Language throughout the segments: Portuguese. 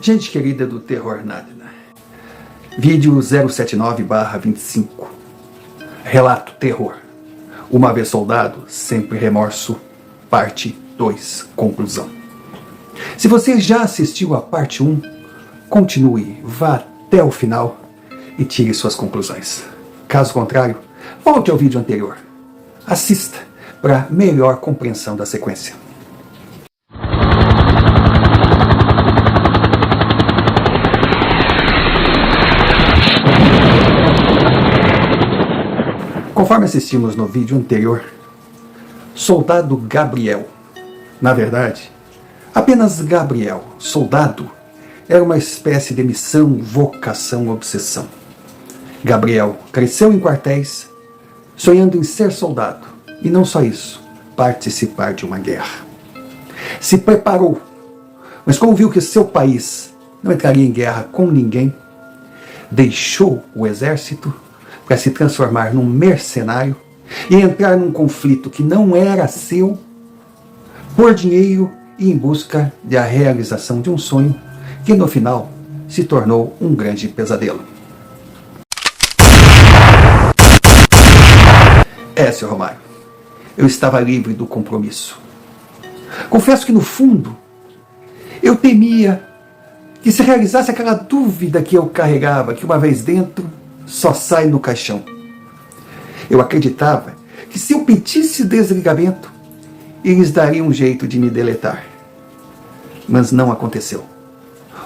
Gente querida do Terror Nádina, vídeo 079/25, relato terror, uma vez soldado, sempre remorso, parte 2, conclusão. Se você já assistiu a parte 1, continue, vá até o final e tire suas conclusões. Caso contrário, volte ao vídeo anterior, assista para melhor compreensão da sequência. Conforme assistimos no vídeo anterior, soldado Gabriel, na verdade, apenas Gabriel, soldado, era uma espécie de missão, vocação, obsessão. Gabriel cresceu em quartéis, sonhando em ser soldado, e não só isso, participar de uma guerra. Se preparou, mas como viu que seu país não entraria em guerra com ninguém, deixou o exército para se transformar num mercenário e entrar num conflito que não era seu, por dinheiro e em busca da realização de um sonho que no final se tornou um grande pesadelo. Sr. Romário, eu estava livre do compromisso. Confesso que no fundo eu temia que se realizasse aquela dúvida que eu carregava, que uma vez dentro só sai no caixão. Eu acreditava que se eu pedisse desligamento, eles dariam um jeito de me deletar. Mas não aconteceu.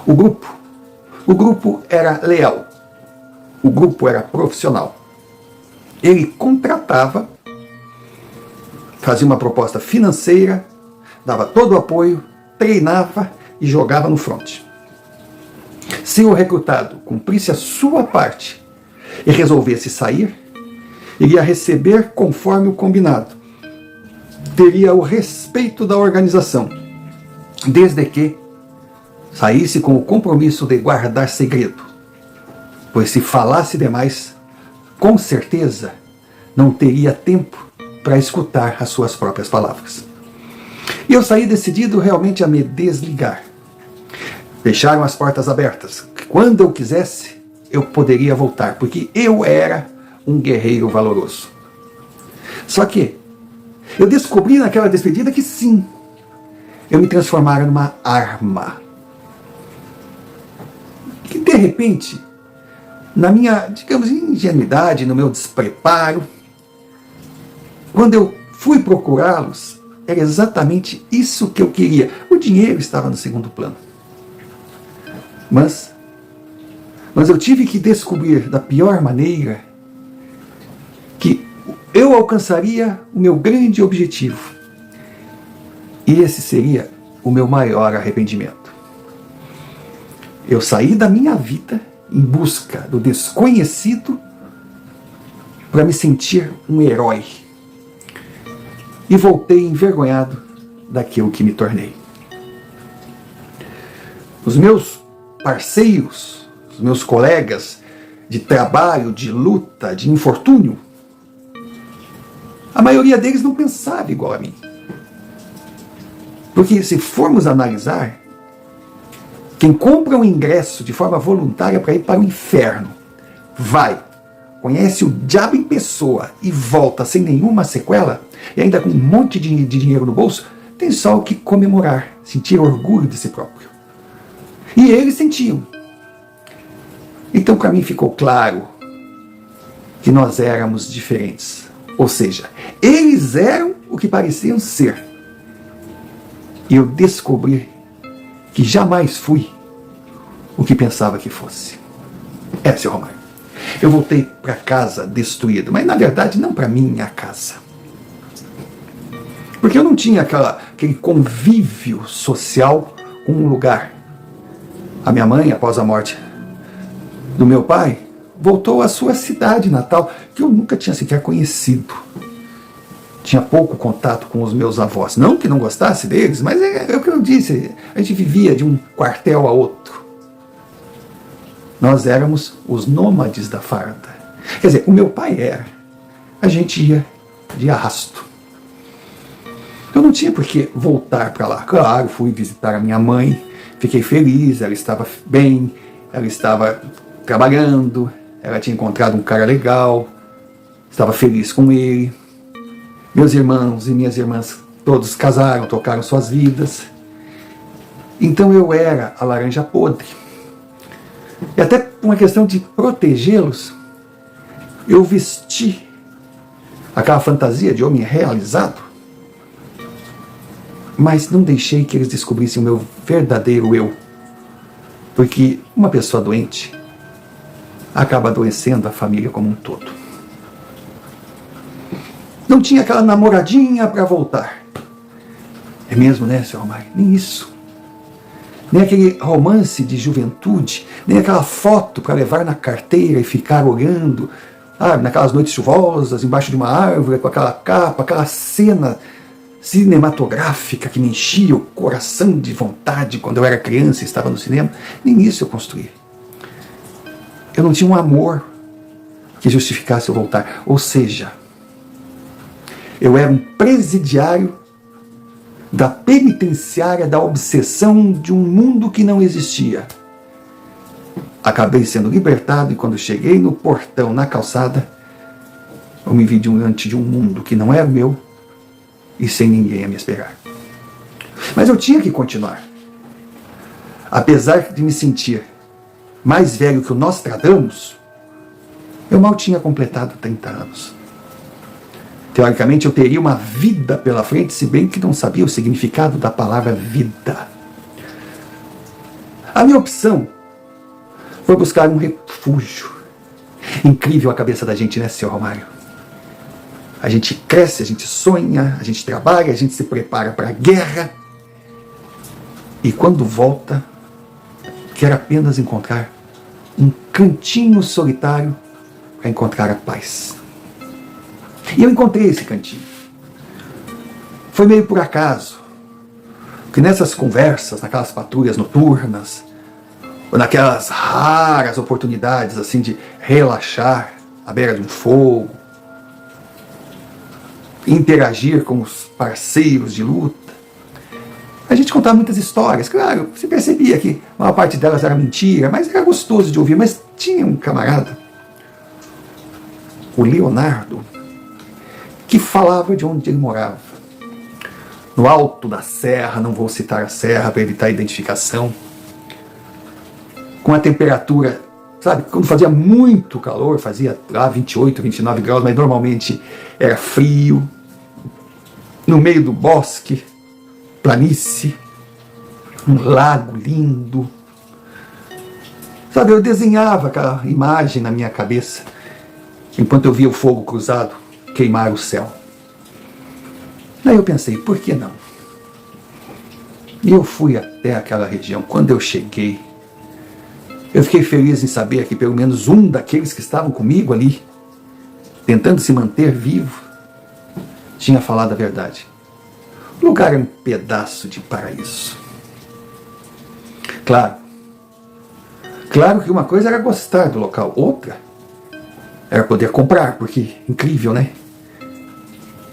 O grupo era leal. O grupo era profissional. Ele contratava, fazia uma proposta financeira, dava todo o apoio, treinava e jogava no fronte. Se o recrutado cumprisse a sua parte e resolvesse sair, iria receber conforme o combinado. Teria o respeito da organização, desde que saísse com o compromisso de guardar segredo, pois se falasse demais, com certeza não teria tempo para escutar as suas próprias palavras. E eu saí decidido realmente a me desligar. Deixaram as portas abertas. Quando eu quisesse, eu poderia voltar, porque eu era um guerreiro valoroso. Só que eu descobri naquela despedida que sim, eu me transformara numa arma. Que de repente, na minha, digamos, ingenuidade, no meu despreparo, quando eu fui procurá-los, era exatamente isso que eu queria. O dinheiro estava no segundo plano. Mas eu tive que descobrir da pior maneira que eu alcançaria o meu grande objetivo. E esse seria o meu maior arrependimento. Eu saí da minha vida em busca do desconhecido para me sentir um herói. E voltei envergonhado daquilo que me tornei. Os meus parceiros, os meus colegas de trabalho, de luta, de infortúnio, a maioria deles não pensava igual a mim. Porque se formos analisar, quem compra um ingresso de forma voluntária para ir para o inferno, vai, conhece o diabo em pessoa e volta sem nenhuma sequela, e ainda com um monte de dinheiro no bolso, tem só o que comemorar, sentir orgulho de si próprio. E eles sentiam. Então para mim ficou claro que nós éramos diferentes. Ou seja, eles eram o que pareciam ser. E eu descobri que jamais fui o que pensava que fosse. Sr. Romário, eu voltei para casa destruído, mas na verdade não para minha casa. Porque eu não tinha aquele convívio social com um lugar. A minha mãe, após a morte do meu pai, voltou à sua cidade natal, que eu nunca tinha sequer conhecido. Tinha pouco contato com os meus avós. Não que não gostasse deles, mas é o que eu disse, a gente vivia de um quartel a outro. Nós éramos os nômades da farda. Quer dizer, o meu pai era. A gente ia de arrasto. Eu não tinha por que voltar para lá. Claro, fui visitar a minha mãe, fiquei feliz, ela estava bem, ela estava trabalhando, ela tinha encontrado um cara legal, estava feliz com ele. Meus irmãos e minhas irmãs todos casaram, tocaram suas vidas. Então eu era a laranja podre. E até por uma questão de protegê-los, eu vesti aquela fantasia de homem realizado, mas não deixei que eles descobrissem o meu verdadeiro eu. Porque uma pessoa doente acaba adoecendo a família como um todo. Não tinha aquela namoradinha para voltar. É mesmo, né, Sr. Romário? Nem isso. Nem aquele romance de juventude, nem aquela foto para levar na carteira e ficar olhando, naquelas noites chuvosas, embaixo de uma árvore, com aquela capa, aquela cena cinematográfica que me enchia o coração de vontade quando eu era criança e estava no cinema. Nem isso eu construí. Eu não tinha um amor que justificasse eu voltar. Ou seja, eu era um presidiário da penitenciária da obsessão de um mundo que não existia. Acabei sendo libertado e quando cheguei no portão, na calçada, eu me vi diante de um mundo que não era meu e sem ninguém a me esperar. Mas eu tinha que continuar. Apesar de me sentir mais velho que o Nostradamus, eu mal tinha completado 30 anos. Teoricamente, eu teria uma vida pela frente, se bem que não sabia o significado da palavra vida. A minha opção foi buscar um refúgio. Incrível a cabeça da gente, né, Sr. Romário? A gente cresce, a gente sonha, a gente trabalha, a gente se prepara para a guerra. E quando volta, quer apenas encontrar um cantinho solitário para encontrar a paz. E eu encontrei esse cantinho. Foi meio por acaso. Porque nessas conversas, naquelas patrulhas noturnas, ou naquelas raras oportunidades assim de relaxar à beira de um fogo, interagir com os parceiros de luta, a gente contava muitas histórias. Claro, você percebia que a maior parte delas era mentira, mas era gostoso de ouvir. Mas tinha um camarada, o Leonardo, que falava de onde ele morava. No alto da serra, não vou citar a serra para evitar a identificação, com a temperatura, sabe, quando fazia muito calor, fazia lá 28, 29 graus, mas normalmente era frio, no meio do bosque, planície, um lago lindo. Sabe, eu desenhava aquela imagem na minha cabeça, enquanto eu via o fogo cruzado queimar o céu. Daí eu pensei, por que não? E eu fui até aquela região. Quando eu cheguei, eu fiquei feliz em saber que pelo menos um daqueles que estavam comigo ali, tentando se manter vivo, tinha falado a verdade. O lugar era um pedaço de paraíso. Claro que uma coisa era gostar do local, outra era poder comprar, porque incrível, né?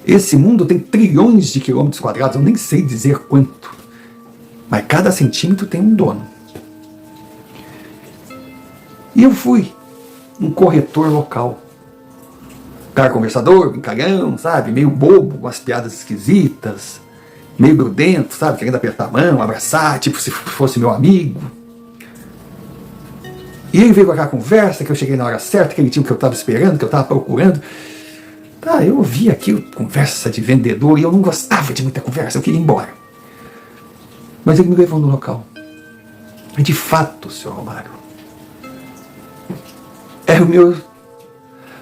Esse mundo tem trilhões de quilômetros quadrados, eu nem sei dizer quanto, mas cada centímetro tem um dono. E eu fui um corretor local, cara conversador, brincalhão, sabe, meio bobo, com as piadas esquisitas, meio grudento, sabe, querendo apertar a mão, abraçar, tipo se fosse meu amigo. E ele veio com aquela conversa, que eu cheguei na hora certa, que ele tinha o que eu estava esperando, que eu estava procurando. Eu ouvi aquilo, conversa de vendedor, e eu não gostava de muita conversa, eu queria ir embora. Mas ele me levou no local. E de fato, Sr. Romário, era o meu,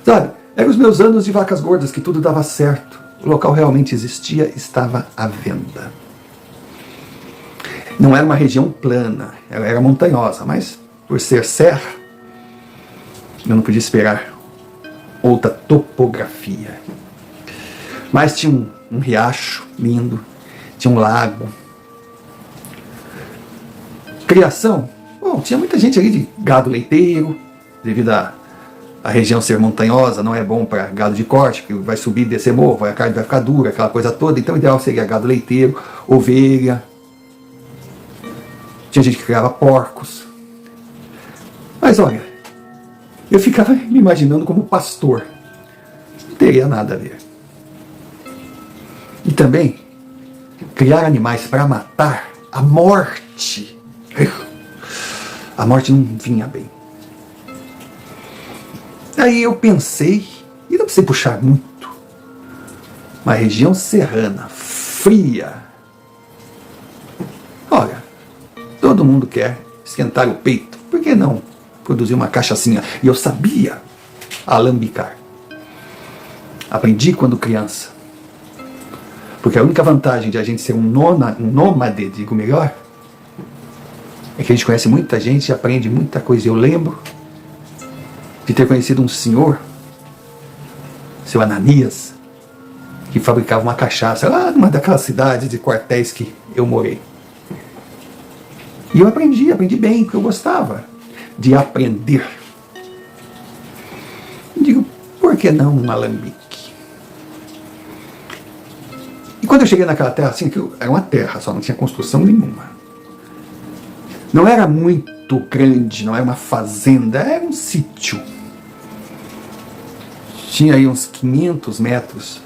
sabe, eram os meus anos de vacas gordas, que tudo dava certo. O local realmente existia, estava à venda. Não era uma região plana, ela era montanhosa, mas por ser serra, eu não podia esperar outra topografia. Mas tinha um riacho lindo, tinha um lago. Criação, bom, tinha muita gente ali de gado leiteiro, devido a região ser montanhosa não é bom para gado de corte, que vai subir e descer morro, a carne vai ficar dura, aquela coisa toda. Então o ideal seria gado leiteiro, ovelha. Tinha gente que criava porcos. Mas olha, eu ficava me imaginando como pastor. Não teria nada a ver. E também, criar animais para matar, a morte. A morte não vinha bem. Aí eu pensei, e não precisei puxar muito, uma região serrana, fria. Olha, todo mundo quer esquentar o peito, por que não produzir uma cachaçinha? E eu sabia alambicar. Aprendi quando criança. Porque a única vantagem de a gente ser um nômade, digo melhor, é que a gente conhece muita gente e aprende muita coisa. Eu lembro de ter conhecido um senhor, seu Ananias, que fabricava uma cachaça lá numa daquelas cidades de quartéis que eu morei. E eu aprendi bem, porque eu gostava de aprender. Digo, por que não um alambique? E quando eu cheguei naquela terra, assim, que era uma terra só, não tinha construção nenhuma. Não era muito grande, não era uma fazenda, era um sítio. Tinha aí uns 500 metros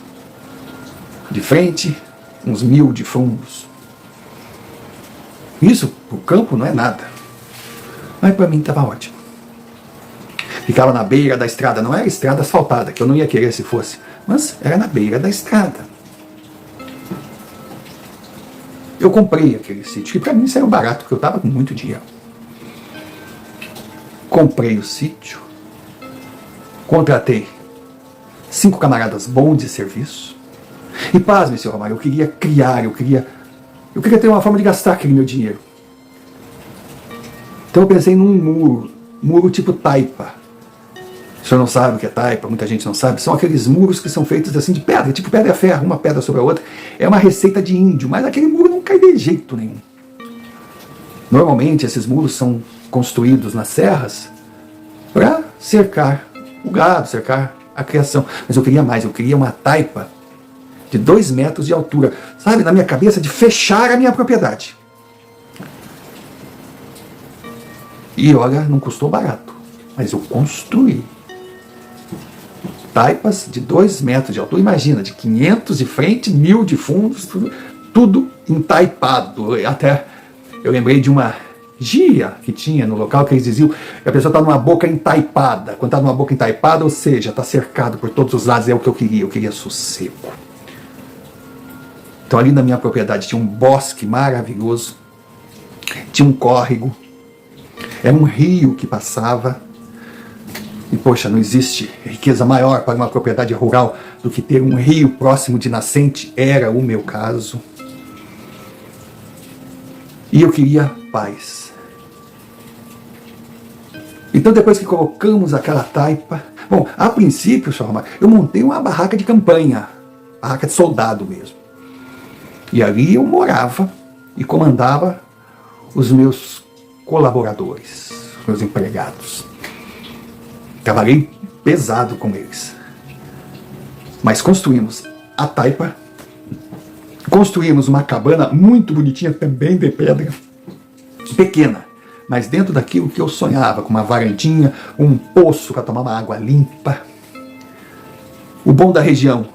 de frente, uns 1000 de fundos. Isso, pro campo, não é nada. Mas para mim estava ótimo. Ficava na beira da estrada, não era estrada asfaltada, que eu não ia querer se fosse, mas era na beira da estrada. Eu comprei aquele sítio, que para mim saiu barato, porque eu estava com muito dinheiro. Comprei o sítio, contratei 5 camaradas bons de serviço, e pasme, senhor Romário, eu queria criar, eu queria ter uma forma de gastar aquele meu dinheiro. Então eu pensei num muro tipo taipa. O senhor não sabe o que é taipa, muita gente não sabe. São aqueles muros que são feitos assim de pedra, tipo pedra e ferro, uma pedra sobre a outra. É uma receita de índio, mas aquele muro não cai de jeito nenhum. Normalmente esses muros são construídos nas serras para cercar o gado, cercar a criação. Mas eu queria mais, eu queria uma taipa de 2 metros de altura, sabe, na minha cabeça, de fechar a minha propriedade. E olha, não custou barato, mas eu construí taipas de 2 metros de altura, imagina, de 500 de frente, 1000 de fundos, tudo entaipado. Até eu lembrei de uma gíria que tinha no local, que eles diziam que a pessoa está numa boca entaipada. Quando está numa boca entaipada, ou seja, está cercado por todos os lados, é o que eu queria sossego. Então ali na minha propriedade tinha um bosque maravilhoso, tinha um córrego, era um rio que passava. E poxa, não existe riqueza maior para uma propriedade rural do que ter um rio próximo de nascente, era o meu caso. E eu queria paz. Então depois que colocamos aquela taipa, bom, a princípio, senhor Romário, eu montei uma barraca de campanha, barraca de soldado mesmo. E ali eu morava e comandava os meus colaboradores, os meus empregados. Trabalhei pesado com eles. Mas construímos a taipa, construímos uma cabana muito bonitinha, também de pedra, pequena, mas dentro daquilo que eu sonhava, com uma varandinha, um poço para tomar uma água limpa. O bom da região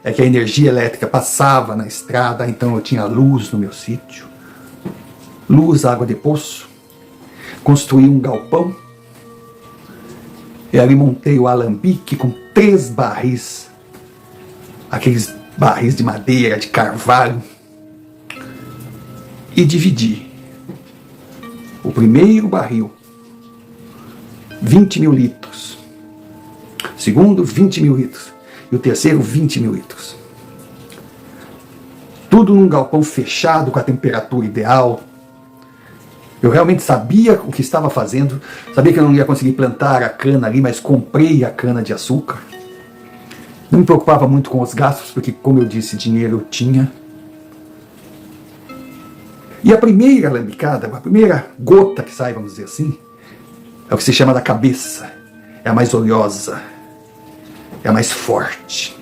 é que a energia elétrica passava na estrada, então eu tinha luz no meu sítio. Luz, água de poço. Construí um galpão. E ali montei o alambique com 3 barris. Aqueles barris de madeira, de carvalho. E dividi. O primeiro barril, 20 mil litros. O segundo, 20 mil litros. E o terceiro, 20 mil litros. Tudo num galpão fechado, com a temperatura ideal. Eu realmente sabia o que estava fazendo. Sabia que eu não ia conseguir plantar a cana ali, mas comprei a cana de açúcar. Não me preocupava muito com os gastos, porque, como eu disse, dinheiro eu tinha. E a primeira alambicada, a primeira gota que sai, vamos dizer assim, é o que se chama da cabeça. é a mais oleosa, é a mais forte.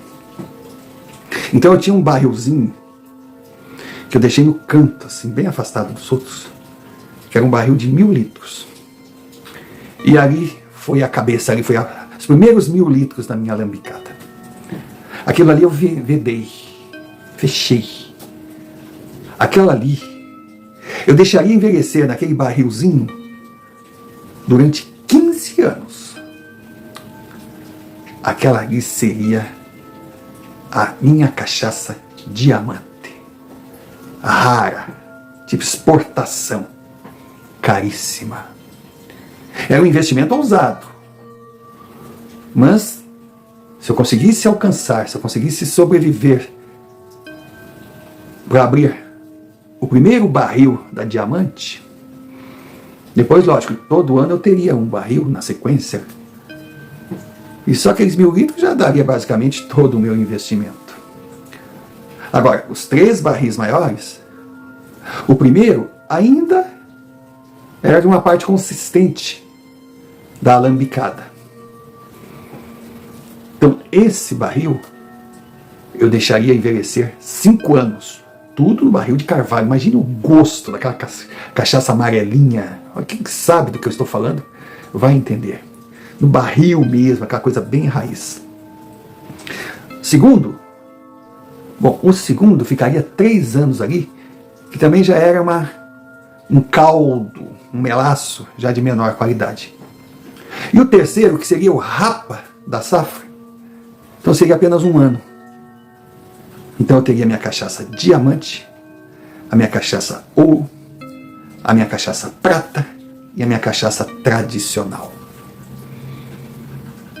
Então eu tinha um barrilzinho que eu deixei no canto, assim, bem afastado dos outros, que era um barril de 1000 litros. E ali foi a cabeça, ali foi os primeiros 1000 litros da minha alambicada. Aquilo ali eu vedei, fechei. Aquela ali, eu deixaria envelhecer naquele barrilzinho durante 15 anos. Aquela ali seria a minha cachaça diamante. Rara, tipo exportação, caríssima. Era um investimento ousado. Mas, se eu conseguisse alcançar, se eu conseguisse sobreviver para abrir o primeiro barril da diamante, depois, lógico, todo ano eu teria um barril na sequência. E só aqueles 1000 litros já daria basicamente todo o meu investimento. Agora, os 3 barris maiores, o primeiro ainda era de uma parte consistente da alambicada. Então, esse barril eu deixaria envelhecer 5 anos. Tudo no barril de carvalho. Imagina o gosto daquela cachaça amarelinha. Quem sabe do que eu estou falando vai entender. No barril mesmo, aquela coisa bem raiz. Segundo, bom, o segundo ficaria 3 anos ali, que também já era um caldo, um melaço, já de menor qualidade. E o terceiro, que seria o rapa da safra, então seria apenas 1 ano. Então eu teria a minha cachaça diamante, a minha cachaça ouro, a minha cachaça prata e a minha cachaça tradicional.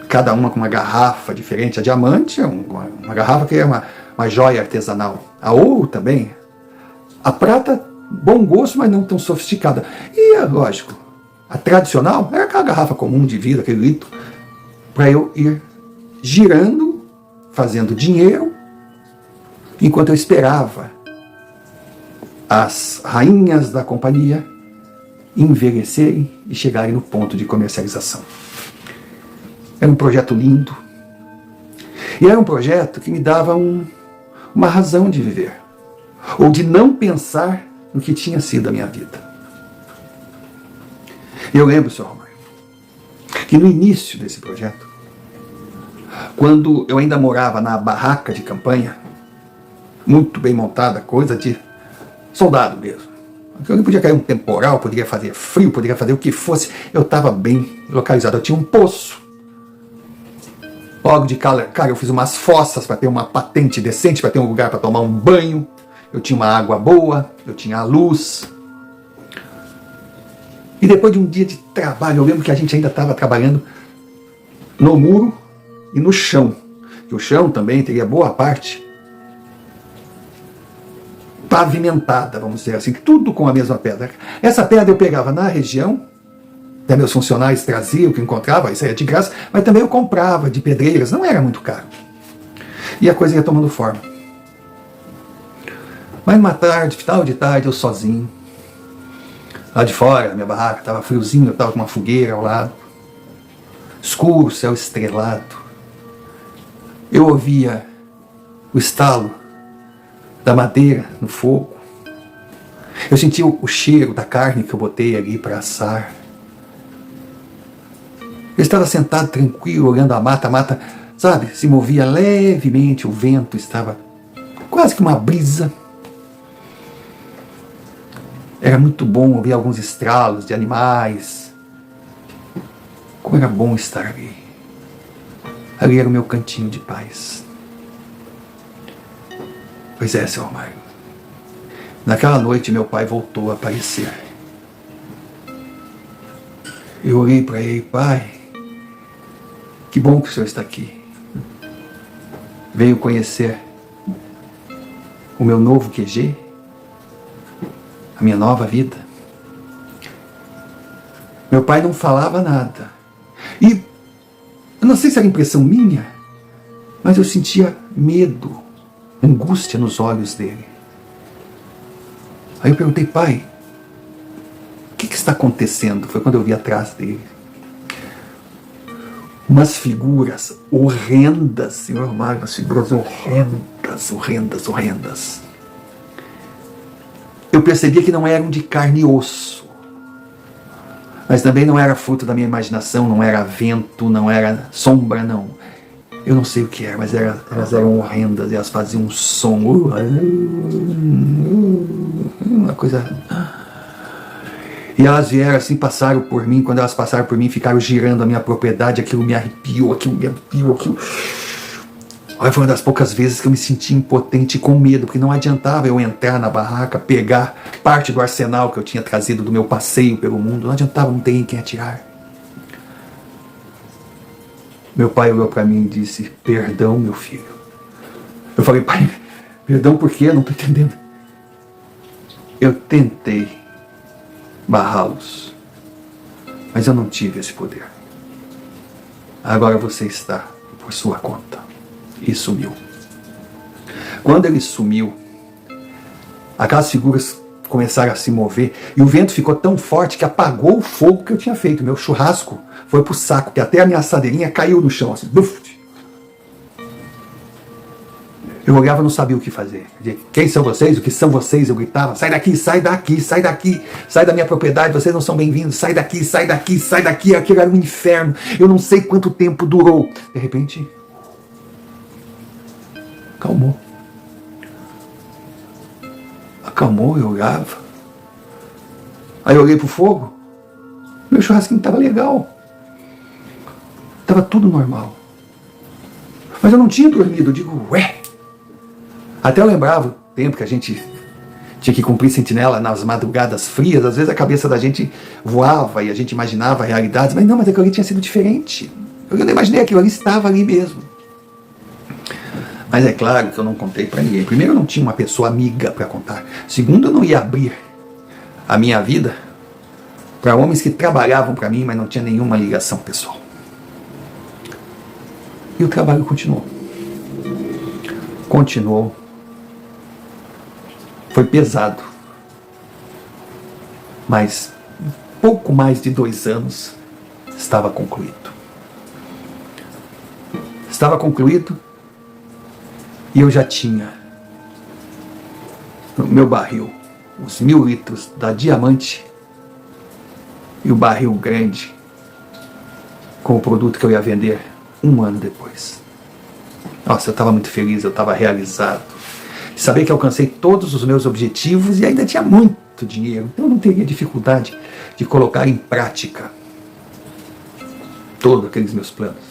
Cada uma com uma garrafa diferente. A diamante é uma garrafa que é uma joia artesanal. A ouro também. A prata, bom gosto, mas não tão sofisticada. E, lógico, a tradicional é aquela garrafa comum de vidro, aquele litro, para eu ir girando, fazendo dinheiro, enquanto eu esperava as rainhas da companhia envelhecerem e chegarem no ponto de comercialização. Era um projeto lindo. E era um projeto que me dava uma razão de viver. Ou de não pensar no que tinha sido a minha vida. Eu lembro, Sr. Romário, que no início desse projeto, quando eu ainda morava na barraca de campanha, muito bem montada, coisa de soldado mesmo. Podia cair um temporal, poderia fazer frio, poderia fazer o que fosse. Eu estava bem localizado. Eu tinha um poço. Logo de cara, eu fiz umas fossas para ter uma patente decente, para ter um lugar para tomar um banho. Eu tinha uma água boa, eu tinha a luz. E depois de um dia de trabalho, eu lembro que a gente ainda estava trabalhando no muro e no chão. E o chão também teria boa parte pavimentada, vamos dizer assim, tudo com a mesma pedra. Essa pedra eu pegava na região, até meus funcionários traziam, o que encontrava, isso aí é de graça, mas também eu comprava de pedreiras, não era muito caro. E a coisa ia tomando forma. Mas numa tarde, final de tarde, eu sozinho, lá de fora, minha barraca, estava friozinho, eu estava com uma fogueira ao lado, escuro, céu estrelado. Eu ouvia o estalo da madeira no fogo. Eu sentia o cheiro da carne que eu botei ali para assar. Eu estava sentado tranquilo, olhando a mata, sabe, se movia levemente, o vento estava quase que uma brisa. Era muito bom ouvir alguns estralos de animais. Como era bom estar ali. Ali era o meu cantinho de paz. Pois é, Sr. Romário. Naquela noite meu pai voltou a aparecer. Eu olhei para ele: pai, que bom que o senhor está aqui. Veio conhecer o meu novo QG, a minha nova vida. Meu pai não falava nada. E eu não sei se era impressão minha, mas eu sentia medo, angústia nos olhos dele. Aí eu perguntei: pai, o que está acontecendo? Foi quando eu vi atrás dele. umas figuras horrendas, Senhor amado, umas figuras horrendas, horrendas, horrendas. Eu percebia que não eram de carne e osso, mas também não era fruto da minha imaginação, não era vento, não era sombra, não. Eu não sei o que era, mas elas eram horrendas e elas faziam um som, uma coisa. E elas vieram assim, passaram por mim. Quando elas passaram por mim, ficaram girando a minha propriedade. Aquilo me arrepiou, aquilo. Olha, foi uma das poucas vezes que eu me senti impotente e com medo, porque não adiantava eu entrar na barraca, pegar parte do arsenal que eu tinha trazido do meu passeio pelo mundo. Não adiantava, não ter em quem atirar. Meu pai olhou para mim e disse: perdão, meu filho. Eu falei: pai, perdão por quê? Eu não estou entendendo. Eu tentei barrá-los, mas eu não tive esse poder. Agora você está por sua conta. E sumiu. Quando ele sumiu, aquelas figuras começaram a se mover e o vento ficou tão forte que apagou o fogo que eu tinha feito. Meu churrasco foi pro saco, que até a minha assadeirinha caiu no chão, assim, buf. Eu olhava e não sabia o que fazer. Quem são vocês? O que são vocês? Eu gritava: sai daqui, sai daqui, sai daqui, sai da minha propriedade, vocês não são bem-vindos, sai daqui, sai daqui, sai daqui. Aquilo era um inferno. Eu não sei quanto tempo durou. De repente, acalmou. Acalmou, eu olhava. Aí eu olhei pro fogo. Meu churrasquinho estava legal. Estava tudo normal. Mas eu não tinha dormido. Eu digo: ué. Até eu lembrava o tempo que a gente tinha que cumprir sentinela nas madrugadas frias. Às vezes a cabeça da gente voava e a gente imaginava realidades. Mas não, mas aquilo ali tinha sido diferente. Eu não imaginei, aquilo ali estava ali mesmo. Mas é claro que eu não contei para ninguém. Primeiro, eu não tinha uma pessoa amiga para contar. Segundo, eu não ia abrir a minha vida para homens que trabalhavam para mim, mas não tinha nenhuma ligação pessoal. E o trabalho continuou. Continuou. Foi pesado. Mas pouco mais de 2 anos estava concluído. Estava concluído e eu já tinha no meu barril os 1000 litros da Diamante e o barril grande com o produto que eu ia vender 1 ano depois. Nossa, eu estava muito feliz, eu estava realizado. Saber que alcancei todos os meus objetivos e ainda tinha muito dinheiro, então eu não teria dificuldade de colocar em prática todos aqueles meus planos.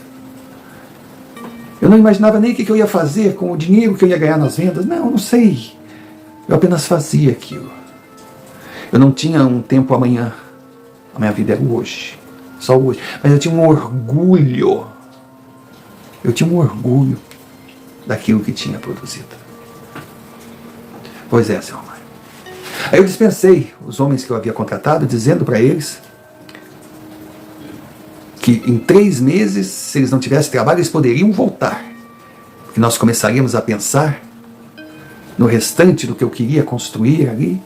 Eu não imaginava nem o que eu ia fazer com o dinheiro que eu ia ganhar nas vendas. Não, eu não sei. Eu apenas fazia aquilo. Eu não tinha um tempo amanhã. A minha vida era o hoje. Só o hoje. Mas eu tinha um orgulho. Eu tinha um orgulho daquilo que tinha produzido. Pois é, seu Mário. Aí eu dispensei os homens que eu havia contratado, dizendo para eles que em 3 meses, se eles não tivessem trabalho, eles poderiam voltar. E nós começaríamos a pensar no restante do que eu queria construir ali,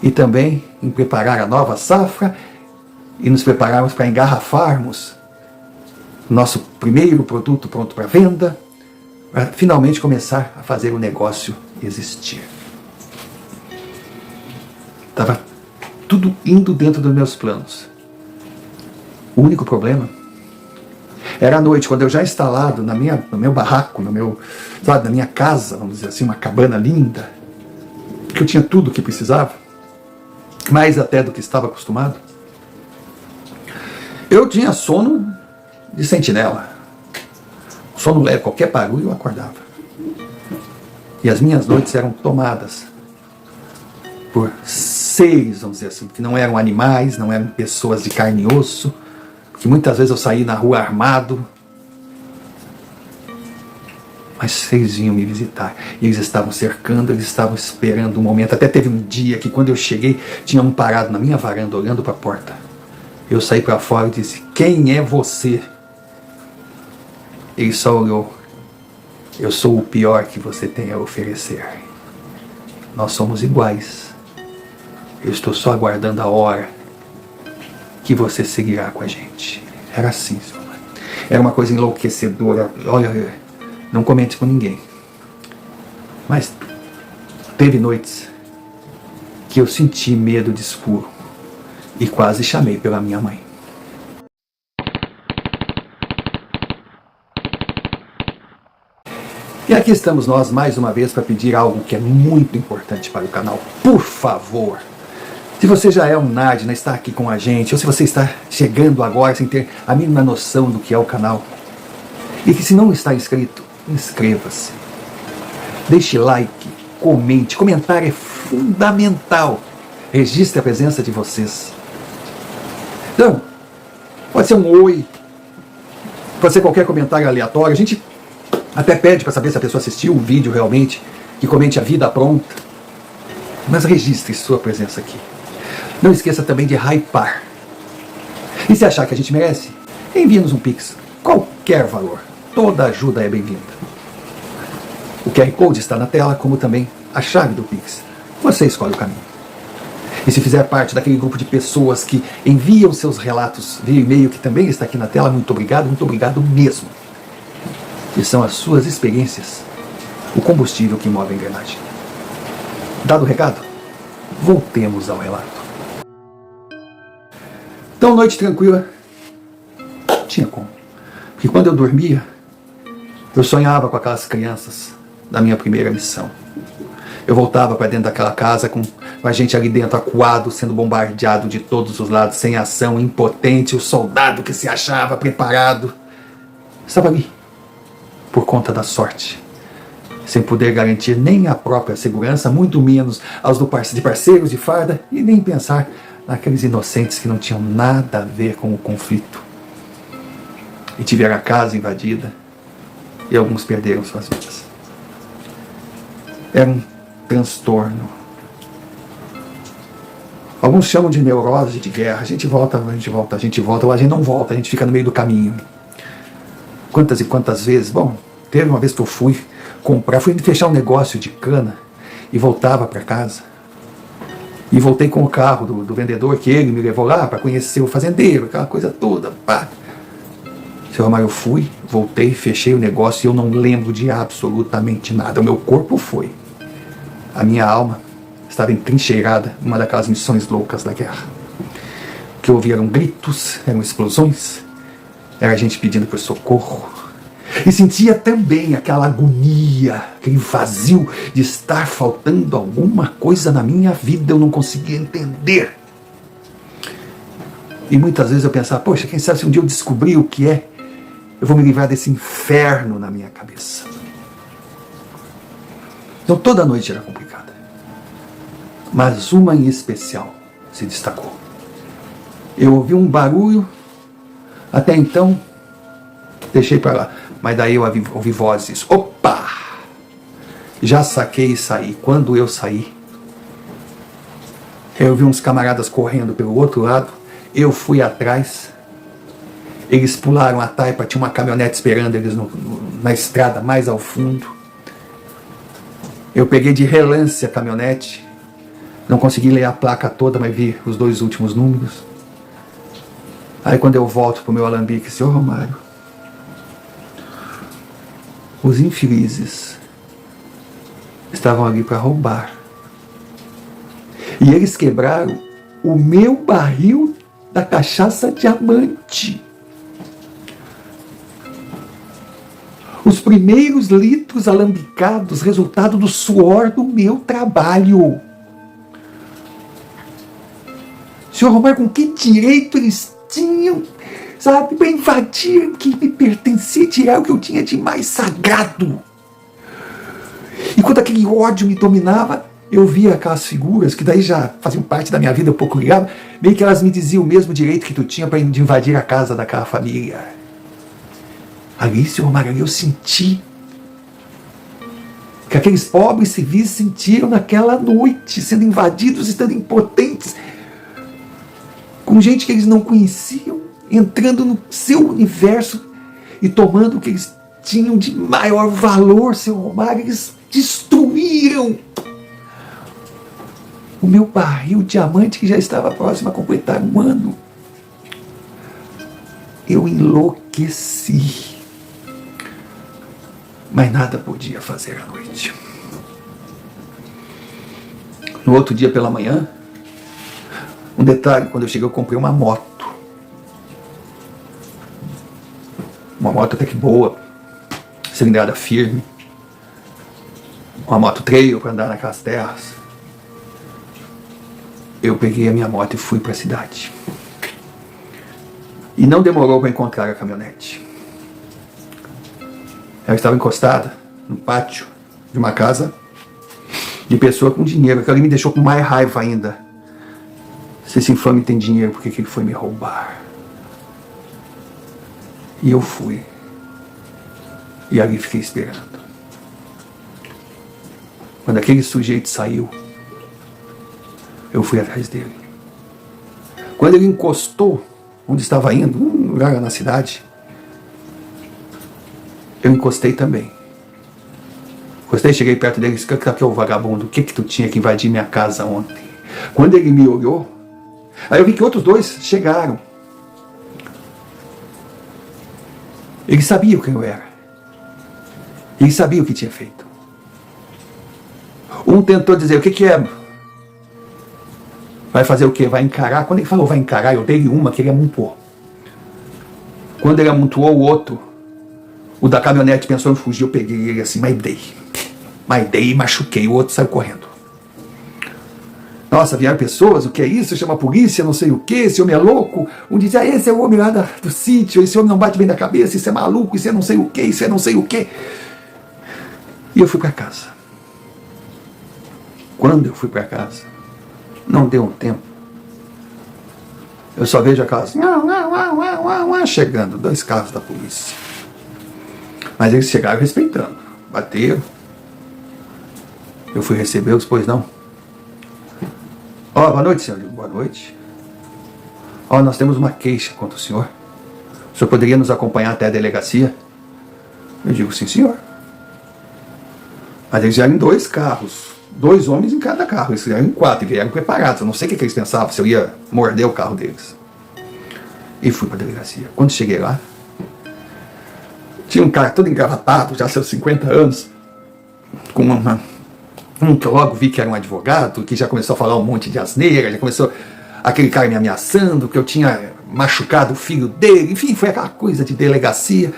e também em preparar a nova safra, e nos prepararmos para engarrafarmos nosso primeiro produto pronto para venda, para finalmente começar a fazer o negócio existir. Estava tudo indo dentro dos meus planos. O único problema era à noite, quando eu já instalado no meu barraco, na minha casa, vamos dizer assim, uma cabana linda, que eu tinha tudo o que precisava, mais até do que estava acostumado. Eu tinha sono de sentinela. Sono leve, qualquer barulho eu acordava. E as minhas noites eram tomadas por seres, vamos dizer assim, que não eram animais, não eram pessoas de carne e osso, que muitas vezes eu saí na rua armado, mas eles vinham me visitar, e eles estavam cercando, eles estavam esperando um momento. Até teve um dia que quando eu cheguei, tinha um parado na minha varanda, olhando para a porta. Eu saí para fora e disse: quem é você? Ele só olhou: eu sou o pior que você tem a oferecer. Nós somos iguais. Eu estou só aguardando a hora que você seguirá com a gente. Era assim, seu Mário. Era uma coisa enlouquecedora. Olha, não comente com ninguém. Mas teve noites que eu senti medo de escuro e quase chamei pela minha mãe. E aqui estamos nós mais uma vez para pedir algo que é muito importante para o canal. Por favor, se você já é um Nardner, está aqui com a gente, ou se você está chegando agora sem ter a mínima noção do que é o canal, e que se não está inscrito, inscreva-se. Deixe like, comente. Comentário é fundamental. Registre a presença de vocês. Então, pode ser um oi, pode ser qualquer comentário aleatório. A gente até pede para saber se a pessoa assistiu o vídeo realmente, que comente a vida pronta. Mas registre sua presença aqui. Não esqueça também de hypar. E se achar que a gente merece, envie-nos um Pix. Qualquer valor. Toda ajuda é bem-vinda. O QR Code está na tela, como também a chave do Pix. Você escolhe o caminho. E se fizer parte daquele grupo de pessoas que enviam seus relatos via e-mail, que também está aqui na tela, muito obrigado mesmo. E são as suas experiências o combustível que move a engrenagem. Dado o recado, voltemos ao relato. Então, noite tranquila. Tinha como. Porque quando eu dormia, eu sonhava com aquelas crianças da minha primeira missão. Eu voltava para dentro daquela casa com a gente ali dentro acuado, sendo bombardeado de todos os lados, sem ação, impotente, o soldado que se achava preparado estava ali, por conta da sorte, sem poder garantir nem a própria segurança, muito menos aos de parceiros de farda, e nem pensar naqueles inocentes que não tinham nada a ver com o conflito. E tiveram a casa invadida, e alguns perderam suas vidas. Era um transtorno. Alguns chamam de neurose de guerra. A gente volta, ou a gente não volta, a gente fica no meio do caminho. Quantas e quantas vezes? Bom, teve uma vez que eu fui fechar um negócio de cana e voltava para casa. E voltei com o carro do vendedor, que ele me levou lá para conhecer o fazendeiro, aquela coisa toda. Pá. Seu Romário, eu fui, voltei, fechei o negócio e eu não lembro de absolutamente nada. O meu corpo foi. A minha alma estava entrincheirada numa daquelas missões loucas da guerra. O que eu ouvi eram gritos, eram explosões, era gente pedindo por socorro. E sentia também aquela agonia, aquele vazio de estar faltando alguma coisa na minha vida, eu não conseguia entender. E muitas vezes eu pensava, poxa, quem sabe se um dia eu descobrir o que é, eu vou me livrar desse inferno na minha cabeça. Então toda noite era complicada. Mas uma em especial se destacou. Eu ouvi um barulho, até então deixei para lá. Mas daí eu ouvi vozes. Opa! Já saquei e saí. Quando eu saí, eu vi uns camaradas correndo pelo outro lado. Eu fui atrás. Eles pularam a taipa, tinha uma caminhonete esperando eles na estrada mais ao fundo. Eu peguei de relance a caminhonete. Não consegui ler a placa toda, mas vi os 2 últimos números. Aí quando eu volto pro meu alambique, senhor Romário, os infelizes estavam ali para roubar. E eles quebraram o meu barril da cachaça diamante. Os primeiros litros alambicados, resultado do suor do meu trabalho. Senhor Romário, com que direito eles tinham, sabe, para invadir o que me pertencia, tirar o que eu tinha de mais sagrado? E quando aquele ódio me dominava, eu via aquelas figuras que daí já faziam parte da minha vida, um pouco ligado, meio que elas me diziam o mesmo direito que tu tinha para invadir a casa daquela família. Ali, senhor Romário, ali eu senti que aqueles pobres civis sentiram naquela noite, sendo invadidos, estando impotentes, com gente que eles não conheciam, entrando no seu universo e tomando o que eles tinham de maior valor, senhor Romário. Eles destruíram o meu barril diamante, que já estava próximo a completar 1 ano. Eu enlouqueci. Mas nada podia fazer à noite. No outro dia pela manhã, um detalhe, quando eu cheguei eu comprei uma moto. Uma moto até que boa, cilindrada firme. Uma moto trail para andar naquelas terras. Eu peguei a minha moto e fui para a cidade. E não demorou para encontrar a caminhonete. Ela estava encostada no pátio de uma casa de pessoa com dinheiro. Aquilo ali me deixou com mais raiva ainda. Se esse infame tem dinheiro, por que ele foi me roubar? E eu fui. E ali fiquei esperando. Quando aquele sujeito saiu, eu fui atrás dele. Quando ele encostou onde estava indo, um lugar na cidade, eu encostei também. Encostei, cheguei perto dele e disse: que é o vagabundo? O que tu tinha que invadir minha casa ontem? Quando ele me olhou, aí eu vi que outros dois chegaram. Ele sabia quem eu era. Ele sabia o que tinha feito. Um tentou dizer: o que é? Vai fazer o quê? Vai encarar? Quando ele falou vai encarar, eu dei uma que ele amontoou. Quando ele amontoou o outro, o da caminhonete pensou em fugir, eu peguei ele assim, mas dei e machuquei, o outro saiu correndo. Nossa, vieram pessoas, o que é isso? Chama a polícia, não sei o que, esse homem é louco. Um dizia: esse é o homem lá do sítio, esse homem não bate bem da cabeça, isso é maluco, isso é não sei o que, isso é não sei o que. E eu fui para casa. Quando eu fui para casa, não deu um tempo. Eu só vejo aquelas chegando, 2 carros da polícia. Mas eles chegaram respeitando, bateram. Eu fui recebê-los, pois não. Boa noite, senhor. Boa noite. Nós temos uma queixa contra o senhor. O senhor poderia nos acompanhar até a delegacia? Eu digo: sim, senhor. Mas eles vieram em 2 carros. 2 homens em cada carro. Eles vieram em 4 e vieram preparados. Eu não sei o que eles pensavam, se eu ia morder o carro deles. E fui para a delegacia. Quando cheguei lá, tinha um cara todo engravatado, já seus 50 anos, com um que eu logo vi que era um advogado, que já começou a falar um monte de asneira, já começou aquele cara me ameaçando, que eu tinha machucado o filho dele, enfim, foi aquela coisa de delegacia.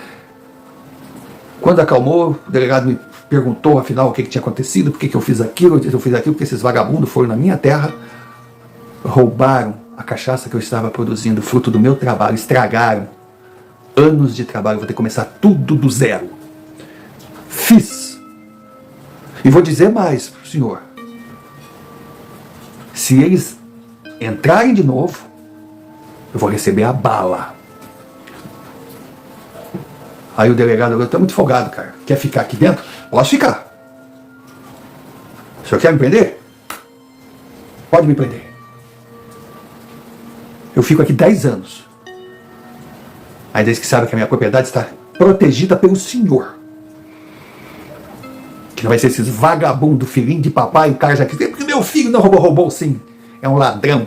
Quando acalmou, o delegado me perguntou, afinal, o que tinha acontecido, por que eu fiz aquilo. Eu fiz aquilo porque esses vagabundos foram na minha terra, roubaram a cachaça que eu estava produzindo, fruto do meu trabalho, estragaram anos de trabalho, vou ter que começar tudo do zero. Fiz. E vou dizer mais para o senhor: se eles entrarem de novo, eu vou receber a bala. Aí o delegado: eu estou muito folgado, cara. Quer ficar aqui dentro? Posso ficar. O senhor quer me prender? Pode me prender. Eu fico aqui 10 anos. Aí desde que sabe que a minha propriedade está protegida pelo senhor. Que não vai ser esses vagabundos, filhinho de papai, o cara já quis. Porque meu filho não roubou sim. É um ladrão.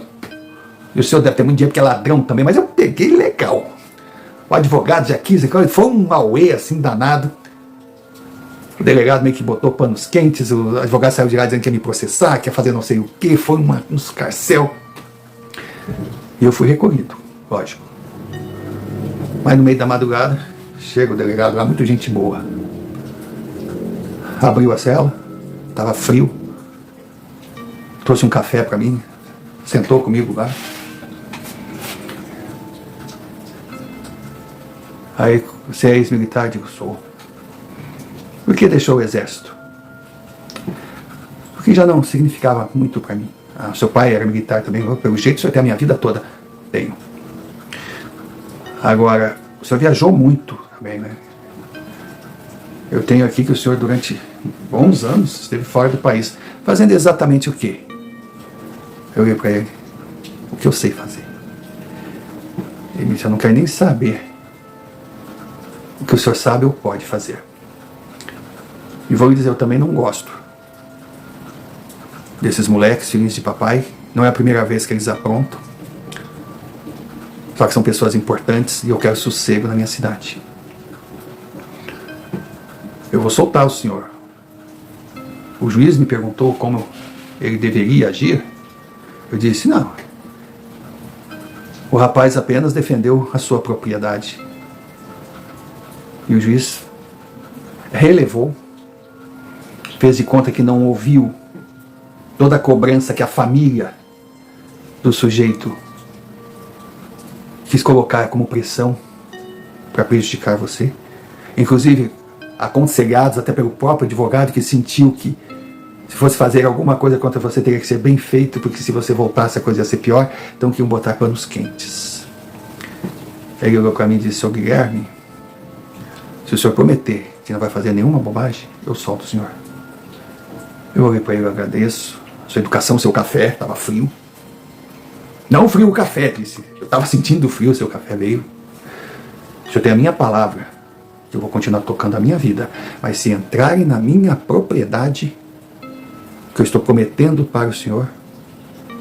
E o senhor deve ter muito dinheiro porque é ladrão também, mas eu peguei legal. O advogado já quis, foi um auê assim danado. O delegado meio que botou panos quentes, o advogado saiu de lá dizendo que ia me processar, que ia fazer não sei o que, foi um escarcéu. E eu fui recolhido, lógico. Mas no meio da madrugada, chega o delegado lá, muito gente boa. Abriu a cela, estava frio, trouxe um café para mim, sentou comigo lá. Aí, você é ex-militar? Digo: sou. Por que deixou o exército? Porque já não significava muito para mim. Seu pai era militar também, pelo jeito o senhor tem a minha vida toda. Tenho. Agora, o senhor viajou muito também, né? Eu tenho aqui que o senhor durante bons anos esteve fora do país. Fazendo exatamente o quê? Eu olhei para ele: o que eu sei fazer. Ele disse: eu não quero nem saber. O que o senhor sabe ou pode fazer. E vou lhe dizer, eu também não gosto desses moleques, filhinhos de papai. Não é a primeira vez que eles aprontam. Só que são pessoas importantes e eu quero sossego na minha cidade. Eu vou soltar o senhor. O juiz me perguntou como ele deveria agir. Eu disse, não. O rapaz apenas defendeu a sua propriedade. E o juiz relevou, fez de conta que não ouviu toda a cobrança que a família do sujeito quis colocar como pressão para prejudicar você. Inclusive, aconselhados até pelo próprio advogado, que sentiu que se fosse fazer alguma coisa contra você teria que ser bem feito, porque se você voltasse a coisa ia ser pior, então que iam botar panos quentes. Ele olhou para mim e disse, seu Guilherme, se o senhor prometer que não vai fazer nenhuma bobagem, eu solto o senhor. Eu olhei para ele, eu agradeço. Sua educação, seu café, estava frio. Não frio o café, disse. Eu estava sentindo frio, seu café veio. O senhor tem a minha palavra, que eu vou continuar tocando a minha vida. Mas se entrarem na minha propriedade, que eu estou prometendo para o senhor,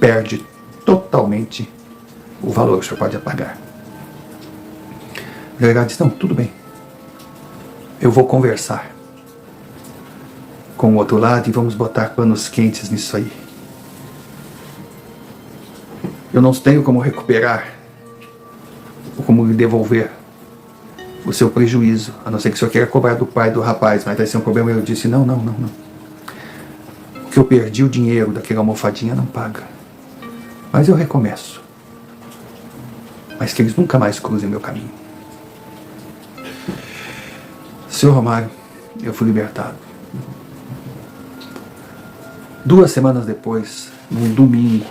perde totalmente o valor que o senhor pode pagar. O delegado disse, não, tudo bem. Eu vou conversar com o outro lado e vamos botar panos quentes nisso aí. Eu não tenho como recuperar ou como lhe devolver o seu prejuízo, a não ser que o senhor queira cobrar do pai do rapaz, mas vai ser um problema. Eu disse, não. O que eu perdi o dinheiro daquela almofadinha não paga. Mas eu recomeço. Mas que eles nunca mais cruzem meu caminho. Senhor Romário, eu fui libertado. 2 semanas depois, num domingo,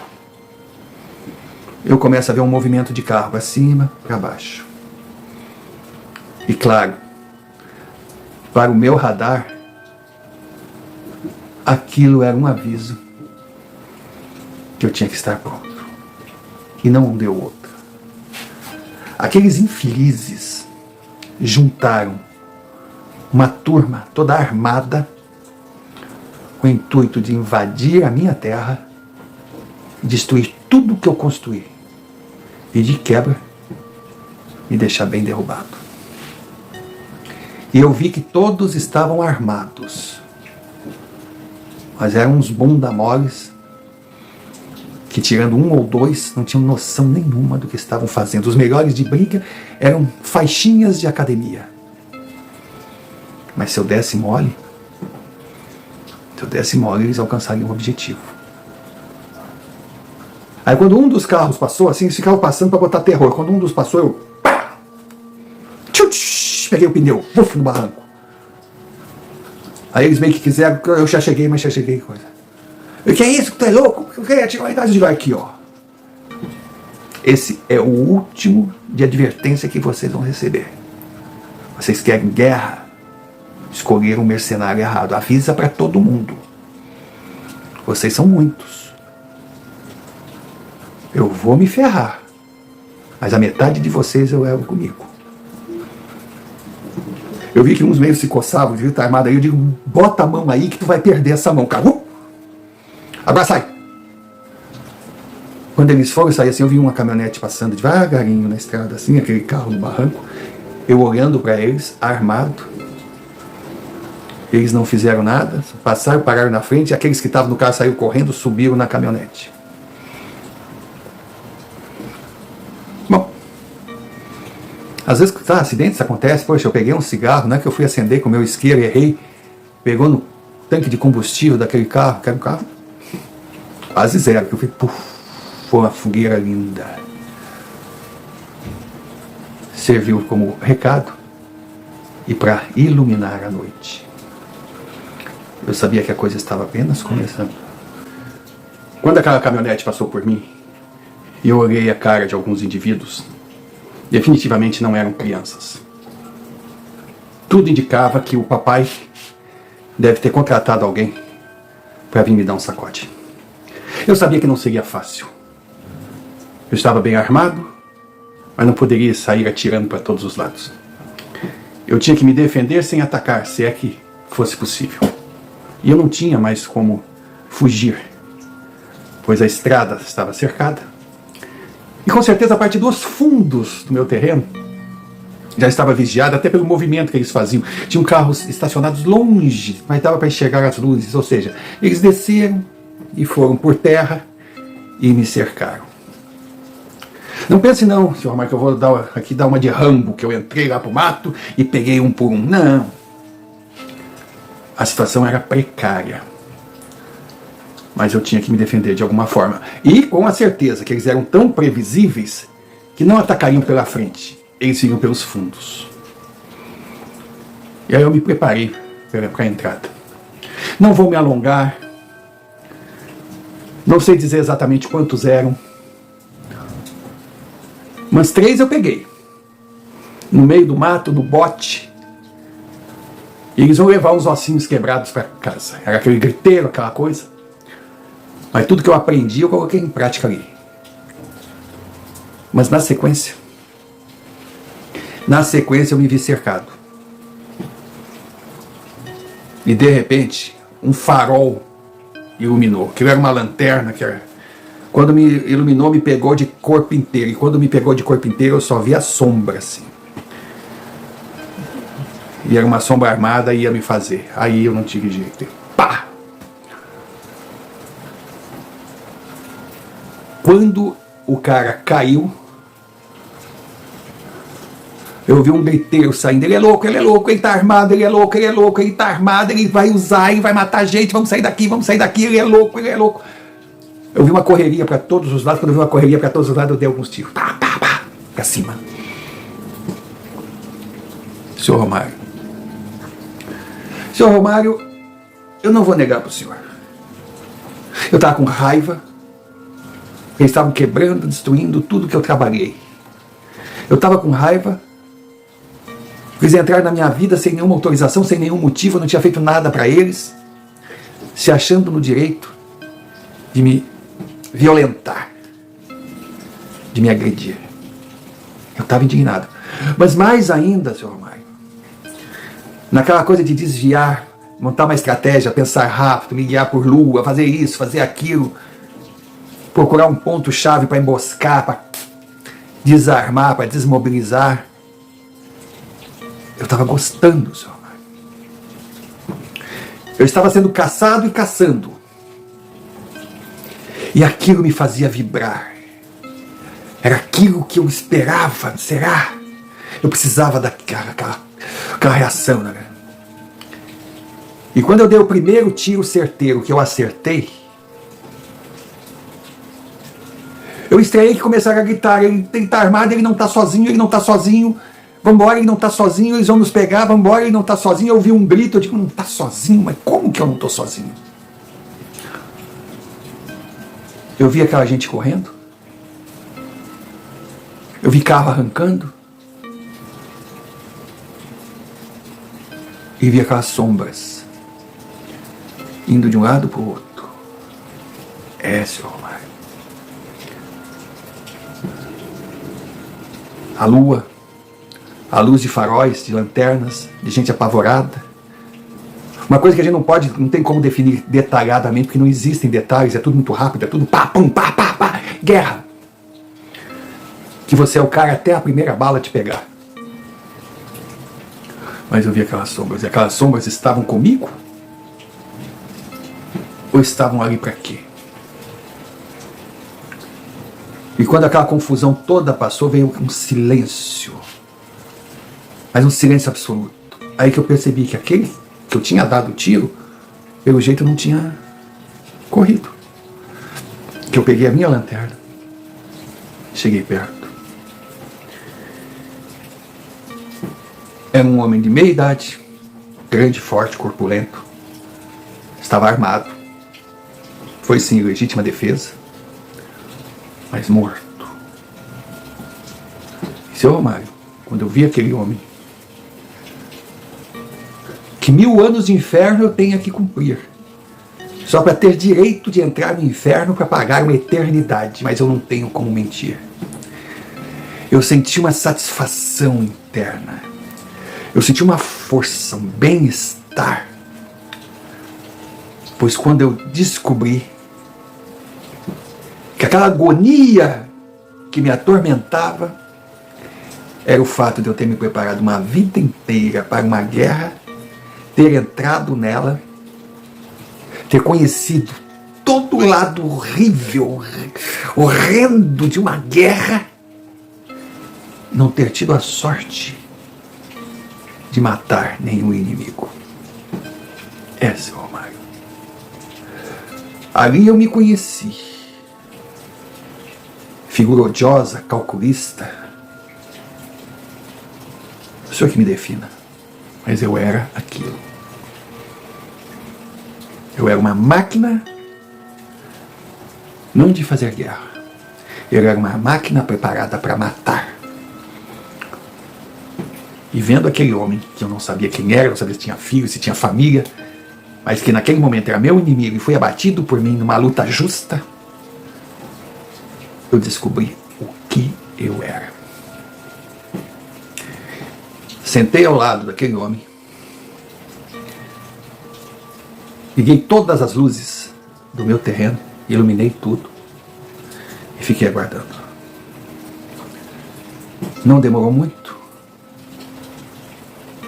eu começo a ver um movimento de carro para cima, para baixo. E claro, para o meu radar, aquilo era um aviso que eu tinha que estar pronto. E não deu outra. Aqueles infelizes juntaram uma turma toda armada com o intuito de invadir a minha terra, destruir tudo que eu construí e de quebra me deixar bem derrubado. E eu vi que todos estavam armados, mas eram uns bunda moles que, tirando 1 ou 2, não tinham noção nenhuma do que estavam fazendo. Os melhores de briga eram faixinhas de academia. Mas se eu desse mole, eles alcançariam o objetivo. Aí quando um dos carros passou, assim, eles ficavam passando para botar terror. Quando um dos passou, eu pá! Peguei o pneu, buf, no barranco. Aí eles meio que quiseram, eu já cheguei coisa. O que é isso? Tu é louco? Eu queria tirar uma idade de lá aqui, ó. Esse é o último de advertência que vocês vão receber. Vocês querem guerra? Escolheram um mercenário errado. Avisa para todo mundo. Vocês são muitos. Eu vou me ferrar. Mas a metade de vocês eu levo comigo. Eu vi que uns meio se coçavam, de estar armado aí. Eu digo, bota a mão aí que tu vai perder essa mão, cara. Abraça aí. Quando eles foram sair assim, eu vi uma caminhonete passando devagarinho na estrada, assim, aquele carro no barranco. Eu olhando para eles, armado. Eles não fizeram nada, passaram, pararam na frente, e aqueles que estavam no carro saíram correndo, subiram na caminhonete. Bom, às vezes acidentes acontecem. Poxa, eu peguei um cigarro, não é que eu fui acender com o meu isqueiro e errei, pegou no tanque de combustível daquele carro, que era um carro quase zero, que eu fui, puf, foi uma fogueira linda. Serviu como recado e para iluminar a noite. Eu sabia que a coisa estava apenas começando. Quando aquela caminhonete passou por mim, e eu olhei a cara de alguns indivíduos, definitivamente não eram crianças. Tudo indicava que o papai deve ter contratado alguém para vir me dar um sacode. Eu sabia que não seria fácil. Eu estava bem armado, mas não poderia sair atirando para todos os lados. Eu tinha que me defender sem atacar, se é que fosse possível. E eu não tinha mais como fugir, pois a estrada estava cercada E com certeza a parte dos fundos do meu terreno já estava vigiada, até pelo movimento que eles faziam. Tinham carros estacionados longe, mas dava para enxergar as luzes. Ou seja, eles desceram e foram por terra e me cercaram. Não pense não, senhor Romário, que eu vou dar uma de Rambo, que eu entrei lá pro mato e peguei um por um. Não. A situação era precária. Mas eu tinha que me defender de alguma forma. E com a certeza que eles eram tão previsíveis que não atacariam pela frente. Eles vinham pelos fundos. E aí eu me preparei para a entrada. Não vou me alongar. Não sei dizer exatamente quantos eram. Mas 3 eu peguei. No meio do mato, no bote. E eles vão levar uns ossinhos quebrados para casa. Era aquele griteiro, aquela coisa. Mas tudo que eu aprendi eu coloquei em prática ali. Mas na sequência eu me vi cercado. E de repente, um farol iluminou. Aquilo era uma lanterna que era... Quando me iluminou, me pegou de corpo inteiro. E quando me pegou de corpo inteiro, eu só vi a sombra, assim. E era uma sombra armada e ia me fazer. Aí eu não tive jeito. Pá! Quando o cara caiu, eu vi um griteiro saindo. Ele é louco, ele tá armado, ele é louco, ele tá armado, ele vai usar, ele vai matar a gente, vamos sair daqui, ele é louco, ele é louco. Eu vi uma correria para todos os lados. Quando eu vi uma correria para todos os lados, eu dei alguns tiros. Pá, pá, pá, pra cima. Senhor Romário, eu não vou negar para o senhor. Eu estava com raiva. Eles estavam quebrando, destruindo tudo que eu trabalhei. Eu estava com raiva. Eles entraram na minha vida sem nenhuma autorização, sem nenhum motivo. Eu não tinha feito nada para eles. Se achando no direito de me violentar, de me agredir. Eu estava indignado. Mas mais ainda, senhor Romário, naquela coisa de desviar, montar uma estratégia, pensar rápido, me guiar por lua, fazer isso, fazer aquilo, procurar um ponto-chave para emboscar, para desarmar, para desmobilizar. Eu estava gostando, senhor Romário. Eu estava sendo caçado e caçando. E aquilo me fazia vibrar. Era aquilo que eu esperava. Será? Eu precisava daquela reação, né? E quando eu dei o primeiro tiro certeiro que eu acertei, eu estranhei que começaram a gritar. Ele tá armado, ele não tá sozinho, ele não tá sozinho. Vambora, ele não tá sozinho, eles vão nos pegar, vambora, ele não tá sozinho. Eu ouvi um grito, eu digo, não tá sozinho, mas como que eu não tô sozinho? Eu vi aquela gente correndo. Eu vi carro arrancando. E vi aquelas sombras indo de um lado para o outro. Senhor Romário. A lua, a luz de faróis, de lanternas, de gente apavorada. Uma coisa que a gente não tem como definir detalhadamente, porque não existem detalhes, é tudo muito rápido, é tudo pá, pum, pá, pá, pá, guerra. Que você é o cara até a primeira bala te pegar. Mas eu vi aquelas sombras, e aquelas sombras estavam comigo? Ou estavam ali para quê? E quando aquela confusão toda passou, veio um silêncio. Mas um silêncio absoluto. Aí que eu percebi que aquele que eu tinha dado o tiro, pelo jeito não tinha corrido. Que eu peguei a minha lanterna, cheguei perto. Era um homem de meia idade, grande, forte, corpulento. Estava armado. Foi sim legítima defesa, mas morto. E seu Romário, quando eu vi aquele homem, que 1000 anos de inferno eu tenho que cumprir, só para ter direito de entrar no inferno para pagar uma eternidade, mas eu não tenho como mentir. Eu senti uma satisfação interna. Eu senti uma força, um bem-estar. Pois quando eu descobri que aquela agonia que me atormentava era o fato de eu ter me preparado uma vida inteira para uma guerra, ter entrado nela, ter conhecido todo o lado horrível, horrendo de uma guerra, não ter tido a sorte de matar nenhum inimigo. Esse é o Romário. Ali eu me conheci. Figura odiosa, calculista. O senhor que me defina. Mas eu era aquilo. Eu era uma máquina, não de fazer guerra. Eu era uma máquina preparada para matar. E vendo aquele homem, que eu não sabia quem era, não sabia se tinha filho, se tinha família, mas que naquele momento era meu inimigo e foi abatido por mim numa luta justa, eu descobri o que eu era. Sentei ao lado daquele homem, liguei todas as luzes do meu terreno, iluminei tudo e fiquei aguardando. Não demorou muito,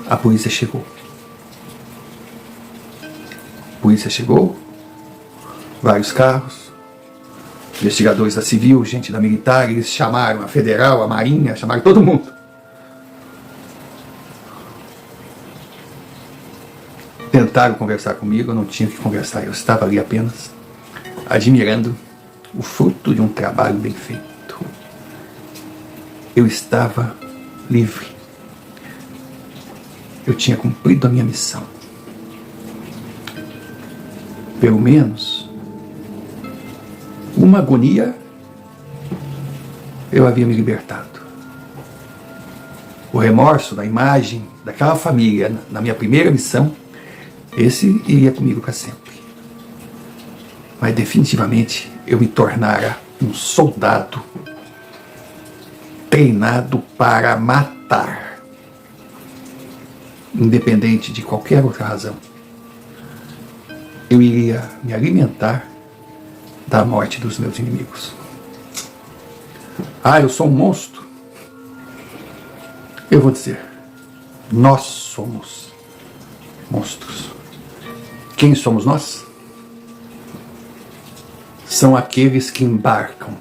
a polícia chegou. A polícia chegou, vários carros, investigadores da civil, gente da militar, eles chamaram a federal, a marinha, chamaram todo mundo. Tentaram conversar comigo, eu não tinha que conversar, eu estava ali apenas admirando o fruto de um trabalho bem feito. Eu estava livre. Eu tinha cumprido a minha missão. Pelo menos uma agonia eu havia me libertado. O remorso da imagem daquela família na minha primeira missão, esse iria comigo para sempre. Mas definitivamente eu me tornara um soldado treinado para matar, independente de qualquer outra razão. Eu iria me alimentar da morte dos meus inimigos. Eu sou um monstro. Eu vou dizer, nós somos monstros. Quem somos nós? São aqueles que embarcam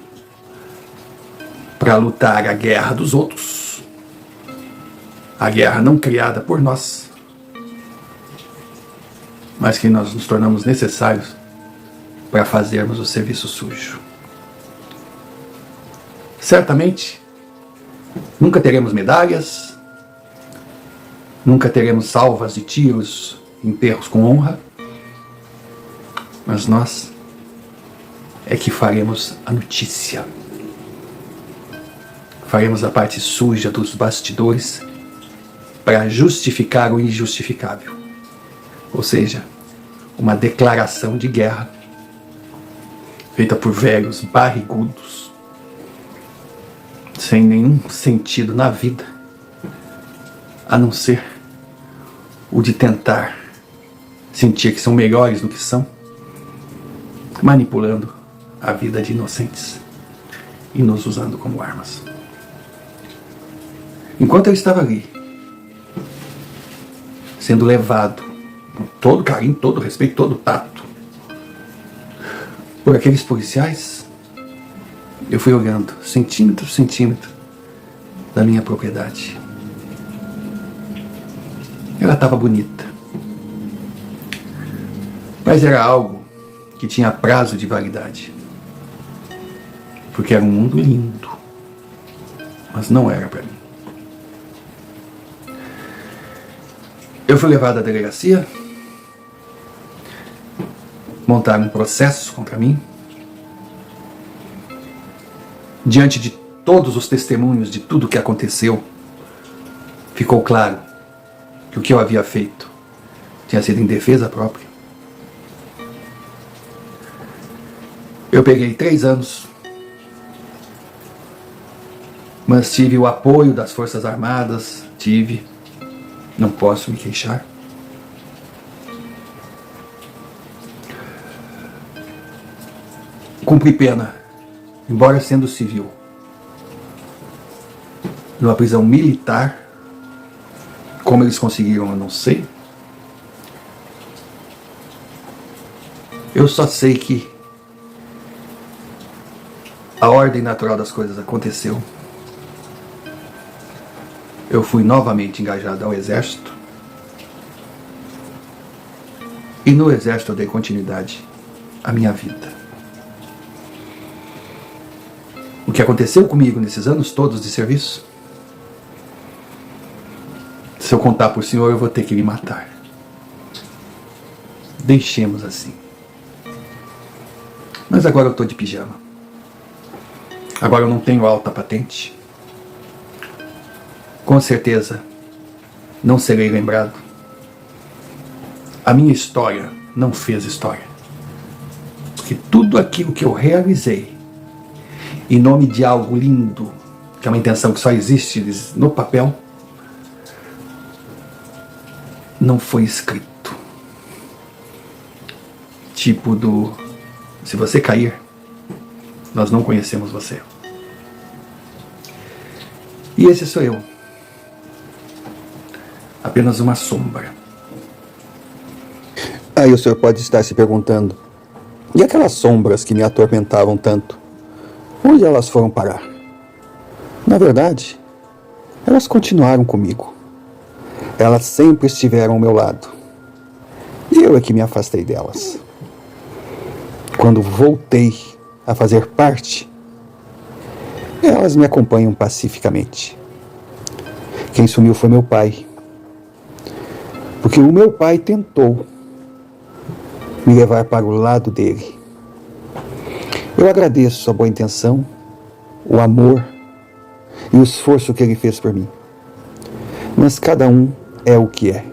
para lutar a guerra dos outros, a guerra não criada por nós, mas que nós nos tornamos necessários para fazermos o serviço sujo. Certamente, nunca teremos medalhas, nunca teremos salvas de tiros, enterros com honra, mas nós é que faremos a notícia. Faremos a parte suja dos bastidores para justificar o injustificável. Ou seja, uma declaração de guerra feita por velhos barrigudos, sem nenhum sentido na vida, a não ser o de tentar sentir que são melhores do que são, manipulando a vida de inocentes e nos usando como armas. Enquanto eu estava ali, sendo levado com todo carinho, todo respeito, todo tato por aqueles policiais, eu fui olhando centímetro por centímetro da minha propriedade. Ela estava bonita, mas era algo que tinha prazo de validade, porque era um mundo lindo, mas não era para mim. Eu fui levado à delegacia, montaram um processo contra mim. Diante de todos os testemunhos de tudo o que aconteceu, ficou claro que o que eu havia feito tinha sido em defesa própria. Eu peguei 3 anos, mas tive o apoio das Forças Armadas, não posso me queixar. Cumpri pena, embora sendo civil, numa prisão militar. Como eles conseguiram, eu não sei. Eu só sei que a ordem natural das coisas aconteceu. Eu fui novamente engajado ao exército. E no exército eu dei continuidade à minha vida. O que aconteceu comigo nesses anos todos de serviço, se eu contar para o senhor, eu vou ter que me matar. Deixemos assim. Mas agora eu estou de pijama. Agora eu não tenho alta patente. Com certeza não serei lembrado. A minha história não fez história. Porque tudo aquilo que eu realizei em nome de algo lindo, que é uma intenção que só existe no papel, não foi escrito. Tipo do: se você cair, nós não conhecemos você. E esse sou eu. Apenas uma sombra. Aí o senhor pode estar se perguntando: e aquelas sombras que me atormentavam tanto? Onde elas foram parar? Na verdade, elas continuaram comigo. Elas sempre estiveram ao meu lado. E eu é que me afastei delas. Quando voltei a fazer parte, elas me acompanham pacificamente. Quem sumiu foi meu pai. Porque o meu pai tentou me levar para o lado dele. Eu agradeço a boa intenção, o amor e o esforço que ele fez por mim. Mas cada um é o que é.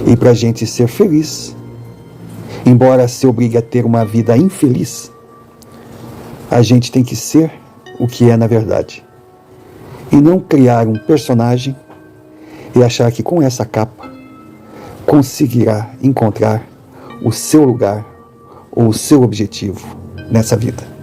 E para a gente ser feliz, embora se obrigue a ter uma vida infeliz, a gente tem que ser o que é na verdade. E não criar um personagem e achar que com essa capa conseguirá encontrar o seu lugar ou o seu objetivo nessa vida.